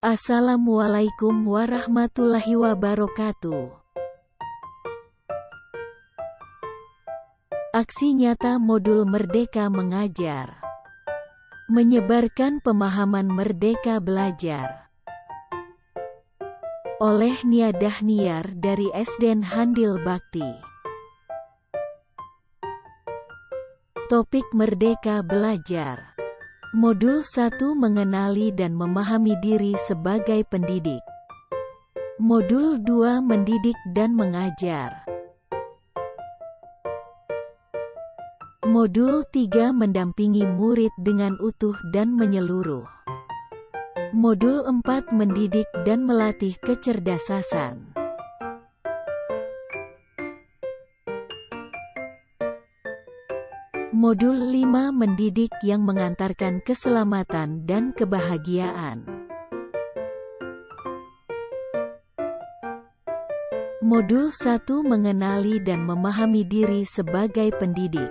Assalamualaikum warahmatullahi wabarakatuh. Aksi nyata Modul Merdeka Mengajar. Menyebarkan pemahaman Merdeka Belajar. Oleh Nia Dahniar dari Sdn Handil Bakti. Topik Merdeka Belajar. Modul 1 Mengenali dan memahami diri sebagai pendidik. Modul 2 Mendidik dan mengajar. Modul 3 Mendampingi murid dengan utuh dan menyeluruh. Modul 4 Mendidik dan melatih kecerdasan. Modul 5 Mendidik yang mengantarkan keselamatan dan kebahagiaan. Modul 1 Mengenali dan memahami diri sebagai pendidik.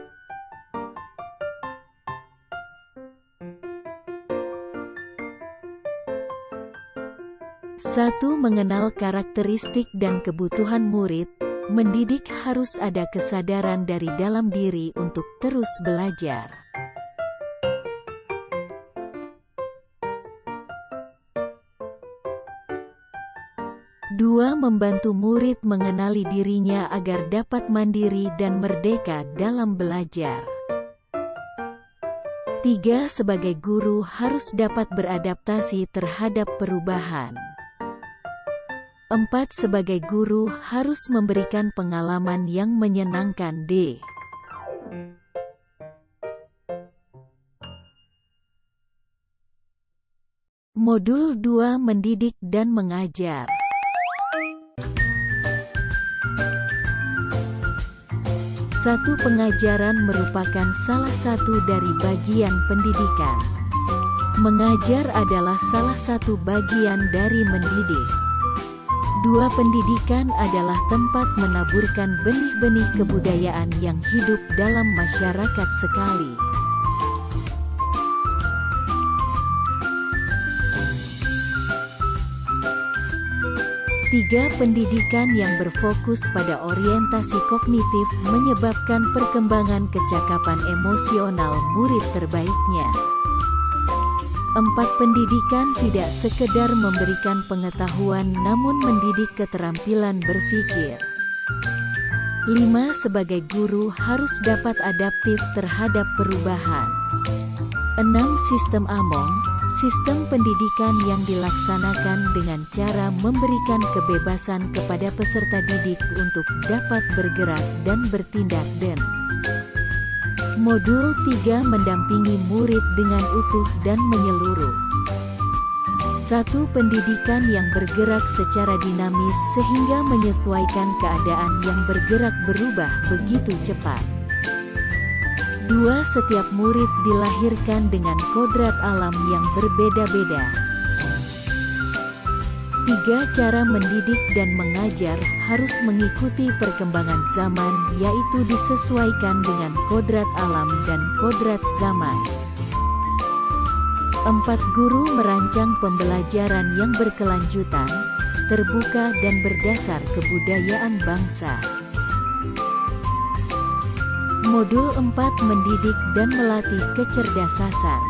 Satu, mengenal karakteristik dan kebutuhan murid. Mendidik harus ada kesadaran dari dalam diri untuk terus belajar. Dua, membantu murid mengenali dirinya agar dapat mandiri dan merdeka dalam belajar. Tiga, sebagai guru harus dapat beradaptasi terhadap perubahan. 4. Sebagai guru harus memberikan pengalaman yang menyenangkan. Modul 2 Mendidik dan mengajar. Satu, pengajaran merupakan salah satu dari bagian pendidikan. Mengajar adalah salah satu bagian dari mendidik. 2. Pendidikan adalah tempat menaburkan benih-benih kebudayaan yang hidup dalam masyarakat sekali. Tiga, pendidikan yang berfokus pada orientasi kognitif menyebabkan perkembangan kecakapan emosional murid terbaiknya. 4. Pendidikan tidak sekedar memberikan pengetahuan namun mendidik keterampilan berpikir. 5. Sebagai guru harus dapat adaptif terhadap perubahan. 6. Sistem AMONG, sistem pendidikan yang dilaksanakan dengan cara memberikan kebebasan kepada peserta didik untuk dapat bergerak dan bertindak. Modul 3 Mendampingi murid dengan utuh dan menyeluruh. 1. Pendidikan yang bergerak secara dinamis sehingga menyesuaikan keadaan yang bergerak berubah begitu cepat. 2. Setiap murid dilahirkan dengan kodrat alam yang berbeda-beda. 3. Cara mendidik dan mengajar harus mengikuti perkembangan zaman, yaitu disesuaikan dengan kodrat alam dan kodrat zaman. 4. Guru merancang pembelajaran yang berkelanjutan, terbuka dan berdasar kebudayaan bangsa. Modul 4 Mendidik dan melatih kecerdasan.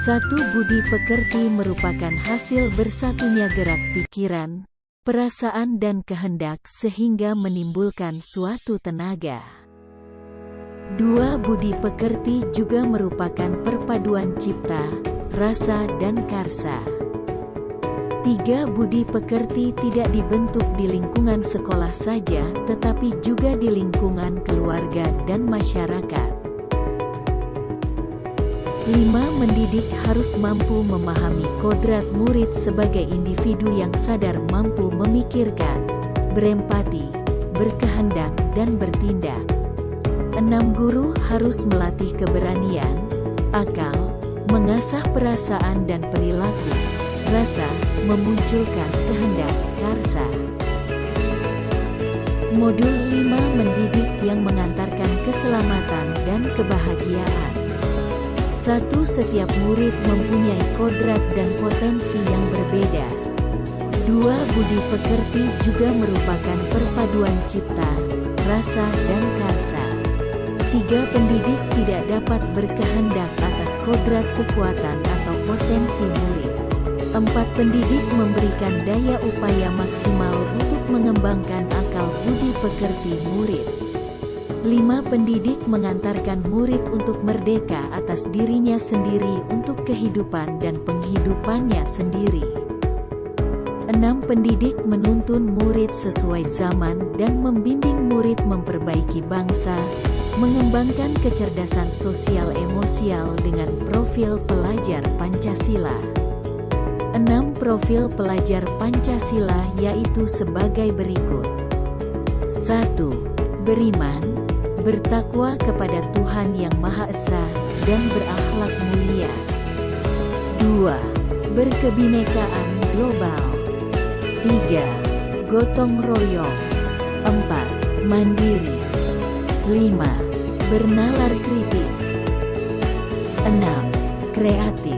1. Budi pekerti merupakan hasil bersatunya gerak pikiran, perasaan dan kehendak sehingga menimbulkan suatu tenaga. 2. Budi pekerti juga merupakan perpaduan cipta, rasa dan karsa. 3. Budi pekerti tidak dibentuk di lingkungan sekolah saja, tetapi juga di lingkungan keluarga dan masyarakat. 5. Mendidik harus mampu memahami kodrat murid sebagai individu yang sadar mampu memikirkan, berempati, berkehendak, dan bertindak. 6. Guru harus melatih keberanian, akal, mengasah perasaan dan perilaku, rasa, memunculkan kehendak, karsa. Modul 5 Mendidik yang mengantarkan keselamatan dan kebahagiaan. 1. Setiap murid mempunyai kodrat dan potensi yang berbeda. 2. Budi pekerti juga merupakan perpaduan cipta, rasa dan karsa. 3. Pendidik tidak dapat berkehendak atas kodrat kekuatan atau potensi murid. 4. Pendidik memberikan daya upaya maksimal untuk mengembangkan akal budi pekerti murid. 5. Pendidik mengantarkan murid untuk merdeka atas dirinya sendiri untuk kehidupan dan penghidupannya sendiri. 6. Pendidik menuntun murid sesuai zaman dan membimbing murid memperbaiki bangsa, mengembangkan kecerdasan sosial emosial dengan profil pelajar Pancasila. 6. Profil pelajar Pancasila yaitu sebagai berikut. 1. Beriman, bertakwa kepada Tuhan Yang Maha Esa, dan berakhlak mulia. 2. Berkebinekaan global. 3. Gotong royong. 4. Mandiri. 5. Bernalar kritis. 6. Kreatif.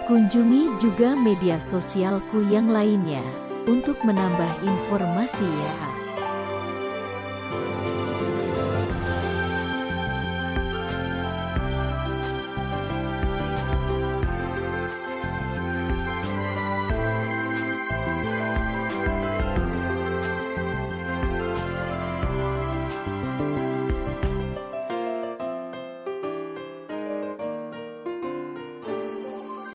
Kunjungi juga media sosialku yang lainnya untuk menambah informasi ya.